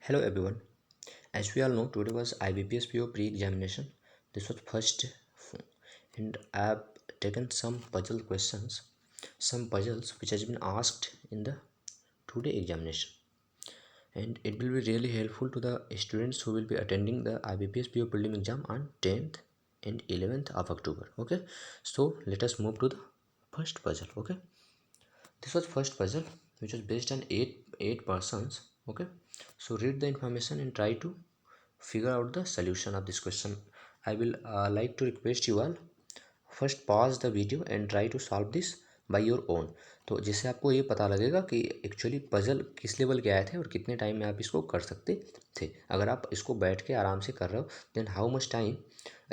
Hello everyone. As we all know, today was IBPS PO pre-examination. This was and I have taken some puzzle questions, some puzzles which has been asked in the today examination, and it will be really helpful to the students who will be attending the IBPS PO prelim exam on 10th and 11th of October. Okay, so let us move to the first puzzle. Okay, this was first puzzle which was based on eight persons. Okay, so read the information and try to figure out the solution of this question. I will like to request you all first pause the video and try to solve this by your own. तो जिससे आपको ये पता लगेगा कि actually puzzle किस level के आए थे और कितने टाइम में आप इसको कर सकते थे. अगर आप इसको बैठ के आराम से कर रहे हो then how much time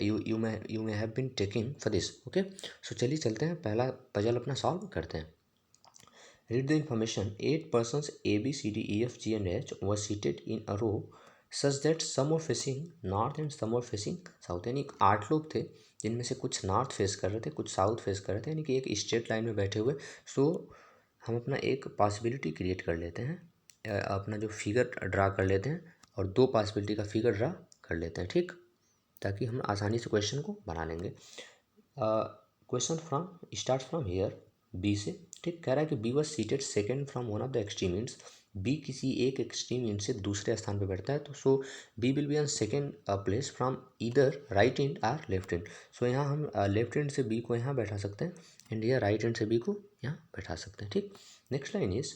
you may have been taking for this. Okay, so चलिए चलते हैं, पहला पजल अपना सॉल्व करते हैं. Read the information. 8 persons A, B, C, D, E, F, G and H were seated in a row such that some were facing north and some were facing south. यानी 8 लोग थे जिनमें से कुछ north face कर रहे थे, कुछ साउथ फेस कर रहे थे, यानी कि एक स्ट्रेट लाइन में बैठे हुए. सो हम अपना एक पॉसिबिलिटी क्रिएट कर लेते हैं, अपना जो फिगर ड्रा कर लेते हैं और दो पॉसिबिलिटी का फिगर ड्रा कर लेते हैं, ठीक, ताकि हम आसानी से क्वेश्चन को बना लेंगे. Question start from here, B से. ठीक, कह रहा है कि B was seated second from one of the extreme ends. B किसी एक एक्सट्रीम एंड से दूसरे स्थान पर बैठता है, तो so B will be on second place from इधर right end R left end. So यहाँ हम लेफ्ट एंड से बी को यहाँ बैठा सकते हैं एंड यहाँ राइट एंड से बी को यहाँ बैठा सकते हैं. ठीक, next line is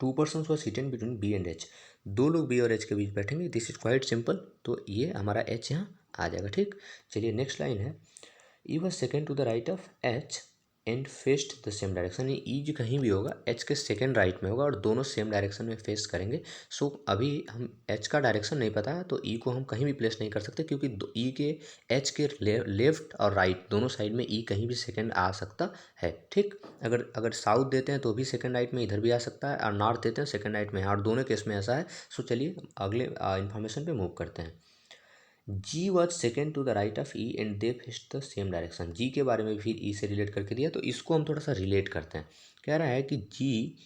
2 persons were seated between B and H. दो लोग बी और एच के बीच बैठेंगे. दिस इज क्वाइट सिंपल, तो ये हमारा एच यहाँ आ जाएगा. ठीक, चलिए नेक्स्ट लाइन है, E was second to the right of H and faced the same direction. E जो कहीं भी होगा एच के सेकेंड राइट में होगा और दोनों सेम डायरेक्शन में फेस करेंगे. सो अभी हम एच का डायरेक्शन नहीं पता है तो ई को हम कहीं भी प्लेस नहीं कर सकते, क्योंकि ई के एच के लेफ्ट और राइट दोनों साइड में ई कहीं भी सेकेंड आ सकता है. ठीक, अगर साउथ देते हैं तो भी सेकेंड राइट में इधर भी आ सकता है, और नॉर्थ देते हैं सेकेंड राइट में, और दोनों केस में ऐसा है. सो चलिए अगले इन्फॉर्मेशन पे मूव करते हैं. G was second to the right of E and they faced the same direction. G के बारे में फिर ई से रिलेट करके दिया, तो इसको हम थोड़ा सा रिलेट करते हैं. कह रहा है कि जी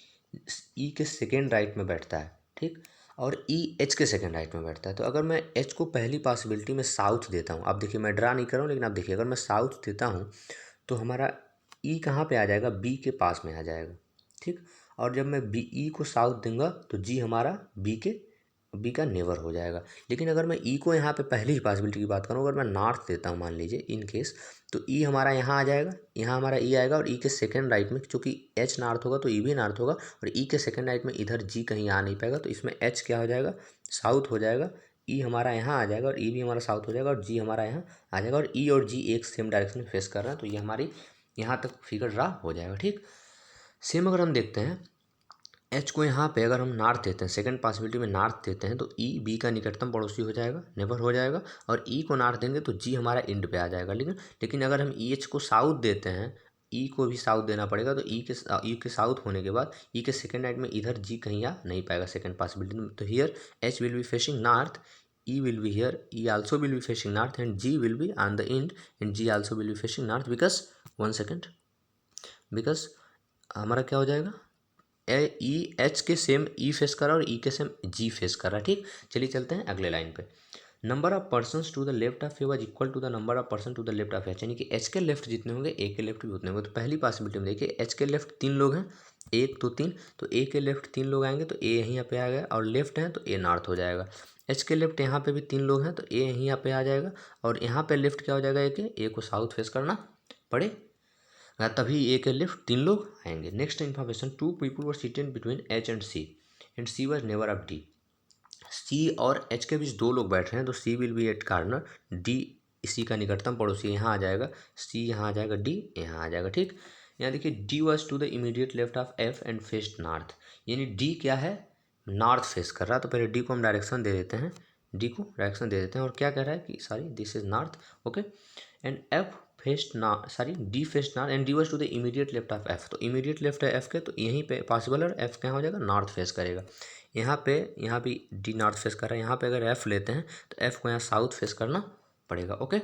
ई के सेकेंड राइट में बैठता है, ठीक, और ई एच के सेकेंड राइट में बैठता है. तो अगर मैं एच को पहली पॉसिबिलिटी में साउथ देता हूँ, आप देखिए मैं ड्रा नहीं कर रहा हूँ, लेकिन आप देखिए अगर मैं साउथ देता हूँ तो हमारा ई कहाँ पे आ जाएगा, बी के पास में आ जाएगा. ठीक, और जब मैं बी ई को साउथ दूंगा तो जी हमारा बी का नेवर हो जाएगा. लेकिन अगर मैं ई को यहाँ पे पहली ही पॉसिबिलिटी की बात करूँ, अगर मैं नॉर्थ देता हूँ मान लीजिए इन केस, तो ई हमारा यहाँ आ जाएगा, यहाँ हमारा ई आएगा, और ई के सेकंड राइट में चूँकि एच नॉर्थ होगा तो ई भी नॉर्थ होगा, और ई के सेकंड राइट में इधर जी कहीं आ नहीं पाएगा, तो इसमें एच क्या हो जाएगा, साउथ हो जाएगा. ई हमारा यहाँ आ जाएगा और ई भी हमारा साउथ हो जाएगा, और जी हमारा यहाँ आ जाएगा, और ई और जी एक सेम डायरेक्शन में फेस कर रहे हैं, तो ये हमारी यहाँ तक फिगर ड्रा हो जाएगा. ठीक, सेम अगर हम देखते हैं एच को यहाँ पे अगर हम नॉर्थ देते हैं, सेकंड पॉसिबिलिटी में नॉर्थ देते हैं, तो ई बी का निकटतम पड़ोसी हो जाएगा, नेबर हो जाएगा, और ई को नॉर्थ देंगे तो जी हमारा इंड पे आ जाएगा. लेकिन अगर हम ई एच को साउथ देते हैं, ई को भी साउथ देना पड़ेगा, तो ई के साउथ होने के बाद ई के सेकंड राइट में इधर जी कहीं आ नहीं पाएगा सेकंड पॉसिबिलिटी में. तो here H will be facing north, E will be here, E also will be facing north, and G will be on the end, and G also will be facing north, because one second, because हमारा क्या हो जाएगा, E H के same E face कर रहा है और ई के सेम जी फेस कर रहा है. ठीक, चलिए चलते हैं अगले लाइन पे. Number of persons to the left of A was equal to the number of person to the left of H. यानी कि एच के लेफ्ट जितने होंगे ए के लेफ्ट भी उतने होंगे. तो पहली पॉसिबिलिटी में देखिए एच के लेफ्ट 3 लोग हैं, एक तो 3, तो ए के लेफ्ट 3 लोग आएंगे, तो ए यहीं पे आ गया, और लेफ्ट हैं तो ए नॉर्थ हो जाएगा. एच के लेफ्ट यहाँ पे भी 3 लोग हैं, तो ए यहीं पे आ जाएगा, और यहाँ पे लेफ्ट क्या हो जाएगा, ए को साउथ फेस करना पड़े, तभी ए के लेफ्ट 3 लोग आएंगे. Next information, 2 people were seated between H and C was neighbour of D. C और एच के बीच 2 लोग बैठ रहे हैं, तो C will be at corner, D इसी का निकटतम पड़ोसी यहाँ आ जाएगा, सी यहाँ आ जाएगा, डी यहाँ आ जाएगा. ठीक, यहाँ देखिए D was to the immediate left of F and faced north. यानी डी क्या है, नॉर्थ फेस कर रहा है, तो पहले डी को हम डायरेक्शन दे देते हैं, डी को डायरेक्शन दे देते हैं, और क्या कह रहा है कि sorry this is north. Okay, and F faced ना sorry D faced north and D was to the immediate left of F. तो इमीडिएट लेफ्ट है एफ के, तो यहीं पे पॉसिबल है, एफ क्या हो जाएगा, नॉर्थ फेस करेगा. यहाँ भी डी नॉर्थ फेस कर रहा है, यहाँ पे अगर एफ लेते हैं तो एफ को यहाँ साउथ फेस करना पड़ेगा. ओके,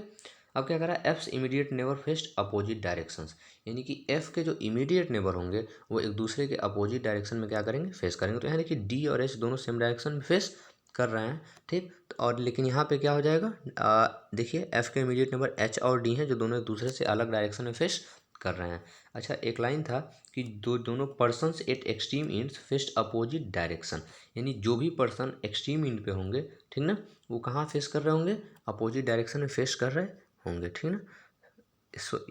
अब क्या कर रहा है, F's immediate neighbour faced opposite directions. यानी कि एफ के जो इमीडिएट नेबर होंगे वो एक दूसरे के अपोजिट डायरेक्शन में क्या करेंगे, फेस करेंगे. तो यहाँ देखिए डी और एच दोनों सेम डायरेक्शन में फेस कर रहे हैं, ठीक। और लेकिन यहाँ पे क्या हो जाएगा, देखिए एफ के इमीडिएट नंबर एच और डी हैं जो दोनों एक दूसरे से अलग डायरेक्शन में फेस कर रहे हैं। अच्छा, एक लाइन था कि दोनों persons eight extreme ends faced opposite direction, यानी जो भी पर्सन एक्सट्रीम इंड पे होंगे, ठीक ना, वो कहाँ फेस कर रहे होंगे, अपोजिट डायरेक्शन में फेस कर रहे होंगे, ठीक ना।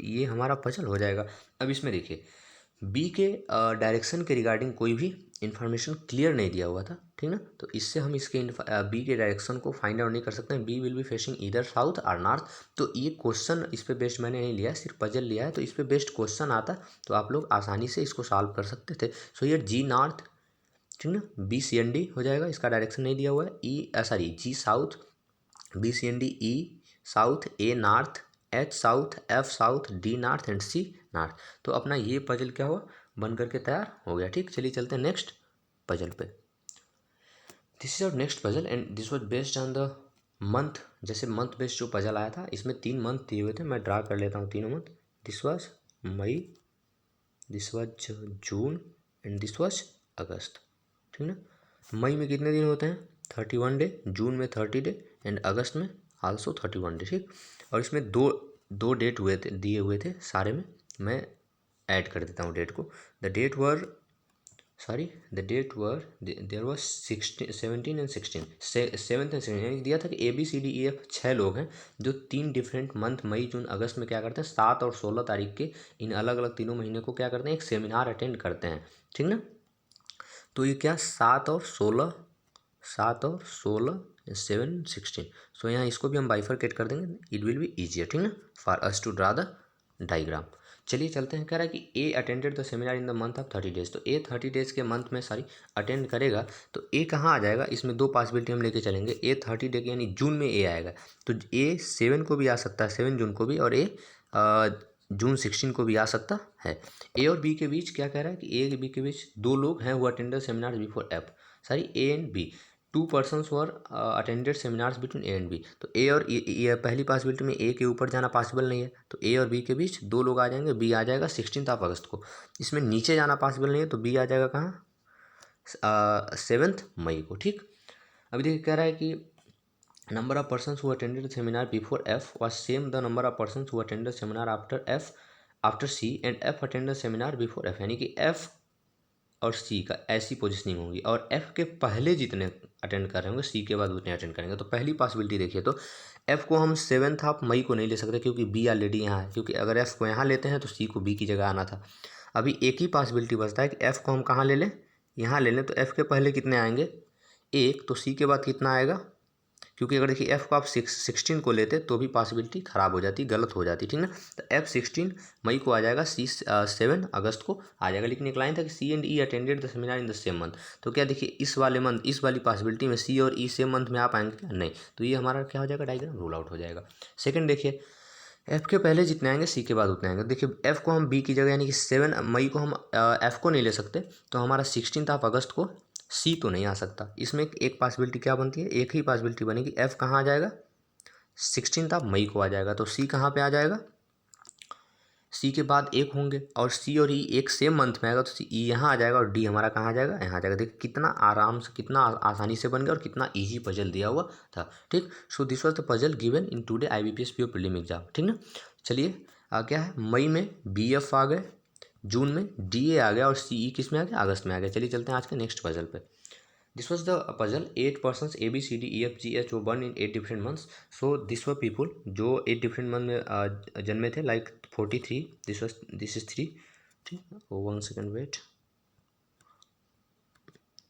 ये हमारा पजल हो जाएगा। अब इसमें देखिए बी के डायरेक्शन के रिगार्डिंग कोई भी इंफॉर्मेशन क्लियर नहीं दिया हुआ था, ठीक ना, तो इससे हम इसके बी के डायरेक्शन को फाइंड आउट नहीं कर सकते हैं। B will be facing either south और नॉर्थ। तो ये क्वेश्चन इस पे बेस्ड मैंने नहीं लिया, सिर्फ पजल लिया है, तो इस पे बेस्ड क्वेश्चन आता तो आप लोग आसानी से इसको सॉल्व कर सकते थे। सो ये जी नॉर्थ, ठीक ना, बी सी एन डी हो जाएगा, इसका डायरेक्शन नहीं दिया हुआ है। E sorry G south, B C and D, E south, A north, H south, F south, D north and C north. तो अपना ये पजल क्या हुआ, बन करके तैयार हो गया, ठीक। चलिए चलते हैं नेक्स्ट पजल पे। This is our next puzzle and this was based on the month. जैसे मंथ बेस्ड जो पजल आया था, इसमें 3 मंथ दिए हुए थे, मैं ड्रा कर लेता हूँ तीनों month. This was May, this was June and this was August, ठीक ना। मई में कितने दिन होते हैं, 31 डे, जून में 30 डे एंड अगस्त में आल्सो 31 डे, ठीक। और इसमें दो दो डेट हुए थे, दिए हुए थे सारे में, मैं ऐड कर देता हूँ डेट को। The date were there was 17 and 16, 7th and 16, यानी दिया था कि ABCDEF 6 लोग हैं जो 3 डिफरेंट मंथ मई जून अगस्त में क्या करते हैं, 7 और 16 तारीख के इन अलग अलग तीनों महीने को क्या करते हैं, एक सेमिनार अटेंड करते हैं, ठीक ना। तो ये क्या 7 और 16, 7 16, सो यहाँ इसको भी हम बाइफरकेट कर देंगे, इट विल बी ईजियर, ठीक ना, for us to draw the diagram. चलिए चलते हैं। कह रहा है कि A attended the seminar in the month of 30 days, तो ए 30 डेज के मंथ में अटेंड करेगा, तो ए कहाँ आ जाएगा, इसमें 2 पॉसिबिलिटी हम लेके चलेंगे। ए 30 डे के यानी जून में ए आएगा, तो ए 7 को भी आ सकता है, 7 जून को भी, और ए जून 16 को भी आ सकता है। ए और बी के बीच क्या कह रहा है कि ए बी के बीच 2 लोग हैं वो attended seminar before F, A and B, 2 persons were attended seminars between A and B. तो ए और ये पहली पॉसिबिलिटी में ए के ऊपर जाना पॉसिबल नहीं है, तो ए और बी के बीच 2 लोग आ जाएंगे, बी आ जाएगा 16 अगस्त को। इसमें नीचे जाना पॉसिबल नहीं है, तो बी आ जाएगा कहाँ, 7 मई को, ठीक। अभी देखिए कह रहा है कि number of persons who attended the seminar before F was same the number of persons who attended seminar after C and F attended seminar before F, यानी कि F और C का ऐसी पोजिशनिंग होगी, और F के पहले जितने अटेंड कर रहे होंगे C के बाद उतने अटेंड करेंगे। तो पहली पॉसिबिलिटी देखिए, तो F को हम 7 ऑफ मई को नहीं ले सकते क्योंकि B ऑलरेडी यहाँ है, क्योंकि अगर F को यहाँ लेते हैं तो C को B की जगह आना था। अभी एक ही पॉसिबिलिटी बचता है कि F को हम कहाँ ले लें, यहाँ ले लें, तो F के पहले कितने आएंगे, 1, तो C के बाद कितना आएगा, क्योंकि अगर देखिए F को आप 16 को लेते तो भी पॉसिबिलिटी ख़राब हो जाती, गलत हो जाती, ठीक ना। तो F16 मई को आ जाएगा, C 7 अगस्त को आ जाएगा। लेकिन एक लाइन था कि C and E attended the seminar in the same month, तो क्या देखिए इस वाले मंथ, इस वाली पॉसिबिलिटी में C और E सेम मंथ में आ पाएंगे क्या, नहीं, तो ये हमारा क्या हो जाएगा, डायग्राम रूल आउट हो जाएगा। सेकंड देखिए, F के पहले जितने आएंगे C के बाद उतने आएंगे। देखिए F को हम B की जगह यानी कि 7 मई को हम F को नहीं ले सकते, तो हमारा 16 अगस्त को C तो नहीं आ सकता। इसमें एक पॉसिबिलिटी क्या बनती है, एक ही पॉसिबिलिटी बनेगी, F कहाँ आ जाएगा, 16 मई को आ जाएगा, तो C कहाँ पे आ जाएगा, C के बाद 1 होंगे, और C और E एक सेम मंथ में आएगा, तो E यहाँ आ जाएगा और D हमारा कहाँ आ जाएगा, यहाँ आ जाएगा। देखिए कितना आराम से, कितना आसानी से बन गया और कितना ईजी पजल दिया हुआ था, ठीक। So this was the puzzle given in today IBPS PO prelim exam, ठीक ना। चलिए क्या है, मई में BF आ गए, जून में DA आ गया, और CE किस में आ गया, अगस्त में आ गया। चलिए चलते हैं आज के नेक्स्ट पजल पे। This was the puzzle. 8 persons A B C D E F G H were born in 8 different months. So this were people जो 8 different month में जन्मे थे, like 43. This is 3. Oh, 1 second wait.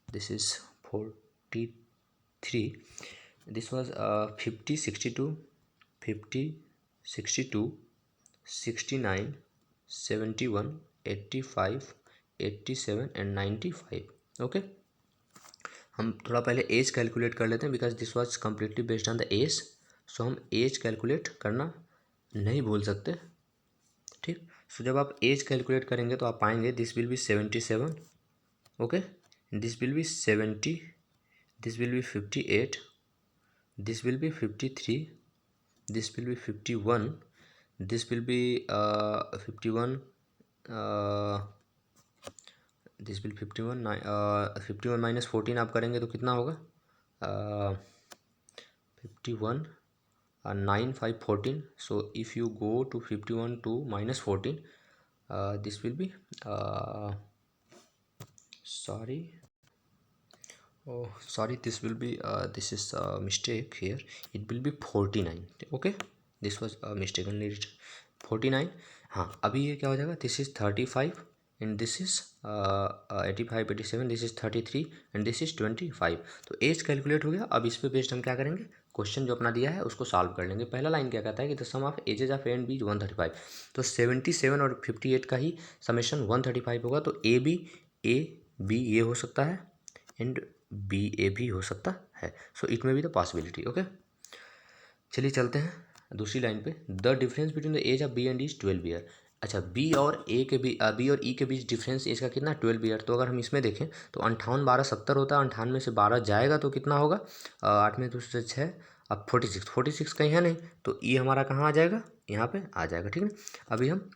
This is 43. This was 50, 62, 50, 62, 69, 71, 85, 87 and 95. Okay. हम थोड़ा पहले age calculate कर लेते हैं, because this was completely based on the age, so हम एज कैलकुलेट करना नहीं भूल सकते, ठीक। सो जब आप एज कैलकुलेट करेंगे तो आप पाएंगे this will B 77, okay, this will B 70, this will B 58, this will B 53, this will B 51, this will B 51, this will 51, 51 minus 14 आप करेंगे तो कितना होगा, 51 9 5 14. So if you go to 51 to minus 14, this will be sorry, this will be this is a mistake here. It will be 49. okay, this was a mistakenly written 49. हाँ, अभी ये क्या हो जाएगा, this is 35 and this is 85 87, this is 33 and this is 25. तो age calculate हो गया. अब इस पे बेस्ड हम क्या करेंगे, क्वेश्चन जो अपना दिया है उसको सॉल्व कर लेंगे. पहला लाइन क्या कहता है कि the sum of ages of A and B is 135. तो 77 और 58 का ही समेशन 135 होगा. तो ए बी ये हो सकता है एंड बी ए भी हो सकता है. So it may be the possibility. Okay, चलिए चलते हैं दूसरी लाइन पे. The difference between the age of B and is 12 year. अच्छा, बी और ए के बी और ई के बीच डिफरेंस एज का कितना, 12 ईयर. तो अगर हम इसमें देखें तो 58 12 70 होता है. 58 में से 12 जाएगा तो कितना होगा, 8 में 2 से 6. अब 46 कहीं है नहीं, तो ई हमारा कहाँ आ जाएगा, यहाँ पे आ जाएगा. ठीक है, अभी हम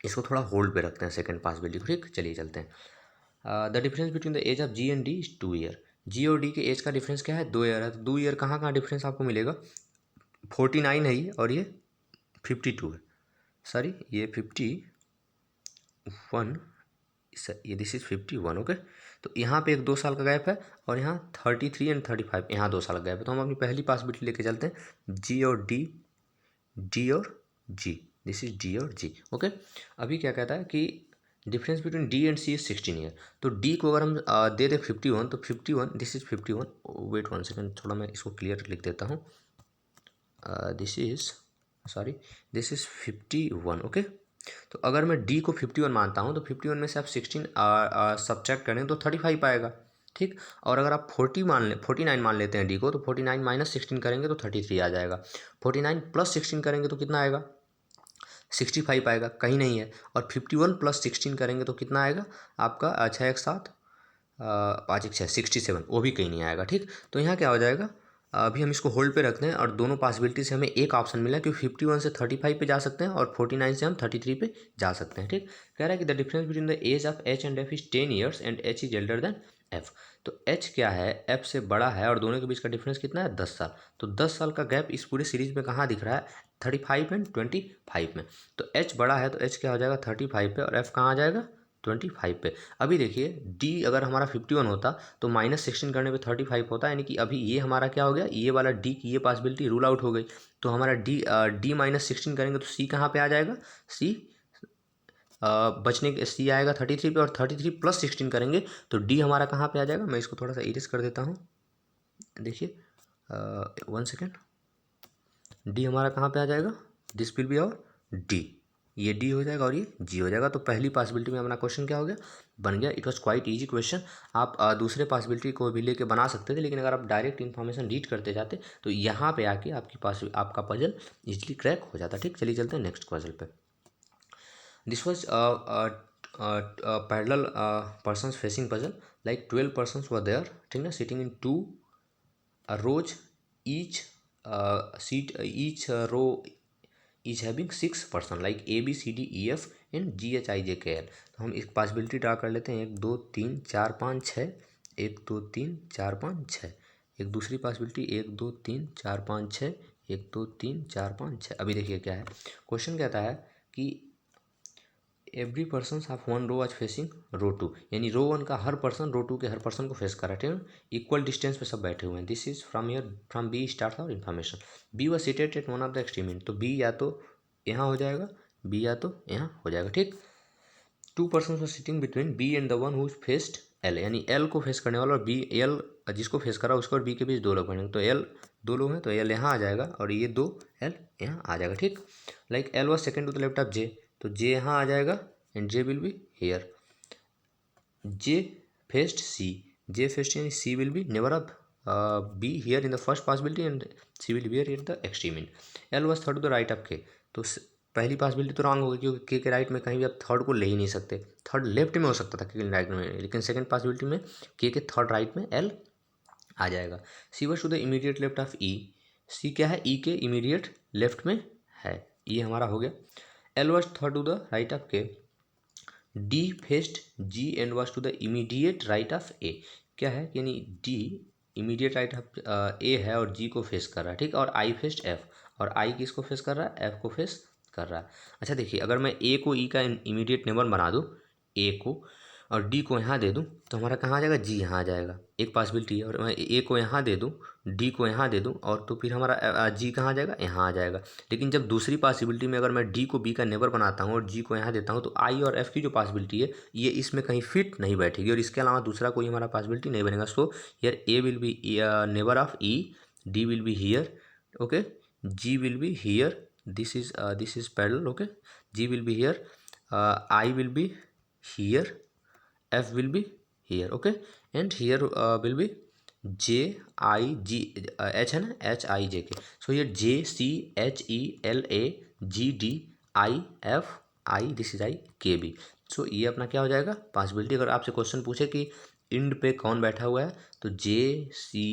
इसको थोड़ा होल्ड पे रखते हैं सेकेंड पॉसिबिलिटी को. ठीक, चलिए चलते हैं. The difference between the age of G and D is 2 year. G और डी के एज का डिफरेंस क्या है, 2 ईयर है. तो 2 ईयर कहाँ कहाँ डिफरेंस आपको मिलेगा, 49 है ये और ये 52 है. सॉरी, ये 51, ये दिस इज 51. ओके, तो यहाँ पे एक 2 साल का गैप है और यहाँ 33 एंड 35 यहाँ 2 साल का गैप है. तो हम अपनी पहली पॉसिबिलिटी लेके चलते हैं, जी और डी, डी और जी, दिस इज डी और जी. ओके, अभी क्या कहता है कि difference between D and C is 16 year. तो डी को अगर हम दे दें 51, तो 51, दिस इज 51. वेट 1 सेकेंड, थोड़ा मैं इसको क्लियर लिख देता हूँ. This is 51. ओके, तो अगर मैं डी को 51 मानता हूँ तो 51 में से आप 16 सब्ट्रैक्ट करें तो 35 आएगा. ठीक, और अगर आप 49 मान लेते हैं डी को, तो 49 माइनस 16 करेंगे तो 33 आ जाएगा. 49 प्लस 16 करेंगे तो कितना आएगा, 65 आएगा, कहीं नहीं है. और 51 प्लस 16 करेंगे तो कितना आएगा आपका, 6 1 7 5 1 6 67, वो भी कहीं नहीं आएगा. ठीक, तो यहाँ क्या हो जाएगा, अभी हम इसको होल्ड पे रखते हैं और दोनों पॉसिबिलिटी से हमें एक ऑप्शन मिला कि 51 से 35 पे जा सकते हैं और 49 से हम 33 पे जा सकते हैं. ठीक, कह रहा है कि the difference between the age of H and F is 10 years and H is elder than F. तो एच क्या है, एफ से बड़ा है और दोनों के बीच का डिफरेंस कितना है, 10 साल. तो 10 साल का गैप इस पूरे सीरीज में कहाँ दिख रहा है, 35 एंड 25 में. तो एच बड़ा है तो एच क्या हो जाएगा 35 पे और एफ कहाँ आ जाएगा 25 पे. अभी देखिए डी अगर हमारा 51 होता तो माइनस 16 करने पे 35 होता, यानी कि अभी ये हमारा क्या हो गया, ये वाला डी की ये पॉसिबिलिटी रूल आउट हो गई. तो हमारा डी माइनस 16 करेंगे तो सी कहाँ पे आ जाएगा, सी बचने के सी आएगा 33 पे, और 33 प्लस 16 करेंगे तो डी हमारा कहाँ पे आ जाएगा. मैं इसको थोड़ा सा इरेज कर देता हूँ, देखिए 1 सेकेंड. डी हमारा कहाँ पे आ जाएगा, दिस विल बी और डी, ये डी हो जाएगा और ये जी हो जाएगा. तो पहली पॉसिबिलिटी में अपना क्वेश्चन क्या हो गया, बन गया. It was quite easy question. आप दूसरे पॉसिबिलिटी को भी लेके बना सकते थे, लेकिन अगर आप डायरेक्ट इन्फॉर्मेशन रीड करते जाते तो यहाँ पे आके आपका पजल इजीली क्रैक हो जाता. ठीक, चलिए चलते हैं नेक्स्ट पजल पे. This was parallel persons facing puzzle, like 12 persons were there. ठीक ना, sitting in 2 rows, each each row is having 6 person like A B C D E F and G H I J K L. तो हम एक possibility draw कर लेते हैं, 1 2 3 4 5 6, 1 2 3 4 5 6. एक दूसरी पॉसिबिलिटी 1 2 3 4 5 6, 1 2 3 4 5 6. अभी देखिए क्या है, क्वेश्चन कहता है कि every person of one row आज फेसिंग रो 2, यानी रो 1 का हर पर्सन रो 2 के हर पर्सन को फेस कर रहा है. ठीक है, इक्वल डिस्टेंस पे सब बैठे हुए हैं. This is from B start our information. B was seated at one of the extreme end. तो बी या तो यहाँ हो जाएगा, बी या तो यहाँ हो जाएगा. ठीक, 2 person were sitting between B and the one who faced L, यानी एल को फेस करने वाला और बी एल जिसको फेस करा उसको और बी के बीच 2 लोग बनेंगे. तो एल 2 लोग हैं तो एल यहाँ आ जाएगा और ये 2 एल यहाँ आ जाएगा. ठीक, like L was second to the left of J, तो जे यहाँ आ जाएगा and J will be here. J faced C. J faced and C will be never be here in the first possibility and C will be here at the extreme end. L was third to the right of K. तो पहली possibility तो wrong होगी क्योंकि K के right में कहीं भी आप थर्ड को ले ही नहीं सकते. थर्ड लेफ्ट में हो सकता था K के राइट में, लेकिन सेकंड पॉसिबिलिटी में K के थर्ड राइट में L आ जाएगा. C was to the immediate left of E. C क्या है, E के इमीडिएट लेफ्ट में है, ये हमारा हो गया. L was third to the right of K. D faced G and was to the immediate right of A. क्या है, यानी D इमीडिएट राइट ए है और जी को फेस कर रहा है, ठीक। और आई फेस्ड एफ, और आई किसको फेस कर रहा है, एफ को फेस कर रहा है। अच्छा देखिए, अगर मैं ए को ई का इमीडिएट नेबर बना दूँ, ए को, और डी को यहाँ दे दूँ, तो हमारा कहाँ आ जाएगा, जी यहाँ आ जाएगा। एक पॉसिबिलिटी है। और मैं ए को यहाँ दे दूँ, डी को यहाँ दे दूँ, और तो फिर हमारा जी कहाँ आ जाएगा, यहाँ आ जाएगा। लेकिन जब दूसरी पॉसिबिलिटी में अगर मैं डी को बी का नेबर बनाता हूँ और जी को यहाँ देता हूँ, तो आई और एफ की जो पॉसिबिलिटी है ये इसमें कहीं फिट नहीं बैठेगी, और इसके अलावा दूसरा कोई हमारा पॉसिबिलिटी नहीं बनेगा। So here A will be neighbour of E, D will be here, okay, G will be here, this is parallel, okay, g will be here, I will be here, f will be here, okay, and here will be j I g h है ना, h I j k, so here j c h e l a g d I f I, this is I k b। सो ये अपना क्या हो जाएगा, possibility. अगर आपसे question पूछे कि इंड पे कौन बैठा हुआ है, तो जे सी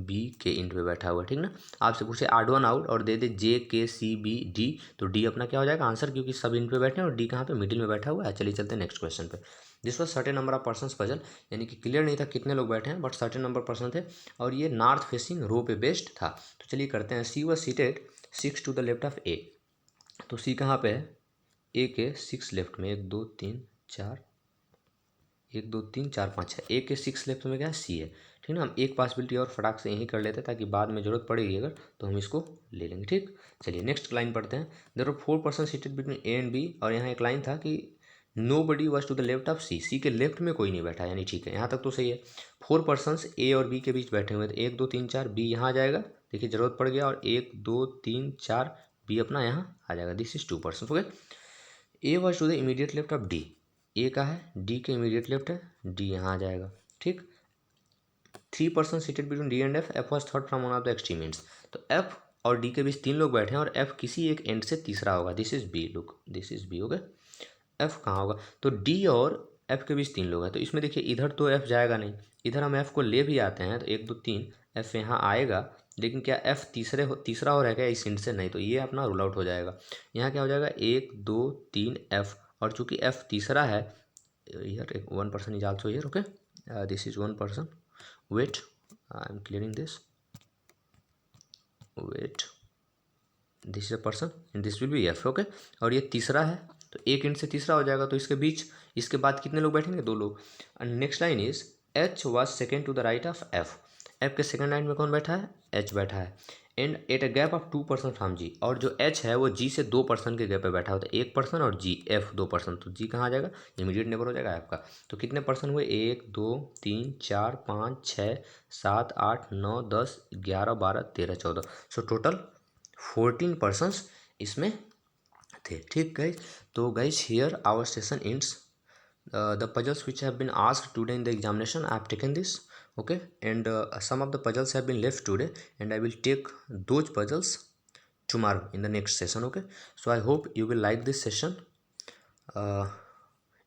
बी के इंड पे बैठा हुआ है, ठीक ना। आपसे पूछे आड वन आउट और दे दे जे के सी बी डी, तो डी अपना क्या हो जाएगा आंसर, क्योंकि सब इंड पे बैठे हैं और डी कहाँ पे, मिडिल में बैठा हुआ है। चलिए चलते हैं नेक्स्ट क्वेश्चन पे। This was certain number of person puzzle, यानी कि क्लियर नहीं था कितने लोग बैठे हैं, बट सर्टेन नंबर पर्सन थे, और ये नॉर्थ फेसिंग रो पे बेस्ड था। तो चलिए करते हैं। C was seated 6 to the left of A, तो सी कहाँ पे है, ए के 6 लेफ्ट में, 1 2 3 4, 1 2 3 4 5 6, ए के 6 लेफ्ट में क्या है, सी है, ठीक ना। हम एक पॉसिबिलिटी और फटाक से यहीं कर लेते हैं, ताकि बाद में जरूरत पड़ेगी अगर, तो हम इसको ले लेंगे, ठीक। चलिए नेक्स्ट लाइन पढ़ते हैं। There are 4 person seated between A and B, और यहाँ एक लाइन था कि nobody was to the left of C, C के लेफ्ट में कोई नहीं बैठा, यानी ठीक है, यहाँ तक तो सही है। 4 पर्सन ए और बी के बीच बैठे हुए, तो 1 2 3 4 बी यहाँ आ जाएगा, देखिए जरूरत पड़ गया, और 1 2 3 4 बी अपना यहाँ आ जाएगा। This is 2 person, okay. A was to the immediate left of D, A का है, डी के इमीडिएट लेफ्ट है, डी यहाँ आ जाएगा, ठीक। 3 person seated between D and F, F was third from one of the extreme ends, तो F और डी के बीच 3 लोग बैठे हैं, और एफ किसी एक एंड से तीसरा होगा। This is B, look this is B, okay. F कहाँ होगा, तो डी और एफ के बीच 3 लोग हैं, तो इसमें देखिए इधर तो एफ जाएगा नहीं, इधर हम एफ को ले भी आते हैं, तो 1 2 3 एफ यहाँ आएगा, लेकिन क्या एफ तीसरा हो रहेगा इस एंड से, नहीं, तो ये अपना रूल आउट हो जाएगा। यहाँ क्या हो जाएगा, 1 2 3 एफ, और चूंकि एफ तीसरा है, here 1 person is also here, okay, this is 1 person, wait I am clearing this, wait, this is a person and this will be F, okay. और ये तीसरा है, तो एक एंड से तीसरा हो जाएगा, तो इसके बीच इसके बाद कितने लोग बैठेंगे, 2 लोग। And next line is H was second to the right of F, F के सेकेंड लाइन में कौन बैठा है, एच बैठा है, and at a gap of 2 person from G, और जो एच है वो जी से 2 पर्सन के गैप पे बैठा होता है, 1 पर्सन और जी, एफ 2 पर्सन, तो जी कहाँ आ जाएगा, इमीडिएट नेबर हो जाएगा एफ का। तो कितने पर्सन हुए, 1 2 3 4 5 6 7 8 9 10 11 12 13 14, सो टोटल 14 पर्सन्स इसमें थे, ठीक गाइज। तो guys here our session ends, the puzzles which have been asked today in the examination I have taken this, okay, and some of the puzzles have been left today, and I will take those puzzles tomorrow in the next session, okay. So I hope you will like this session.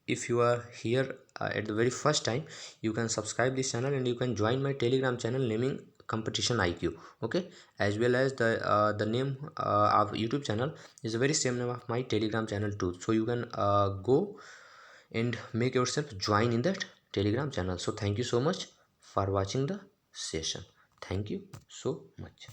If you are here at the very first time, you can subscribe this channel, and you can join my telegram channel naming competition IQ, okay, as well as the name of YouTube channel is the very same name of my telegram channel too, so you can go and make yourself join in that telegram channel. So thank you so much for watching the session. Thank you so much.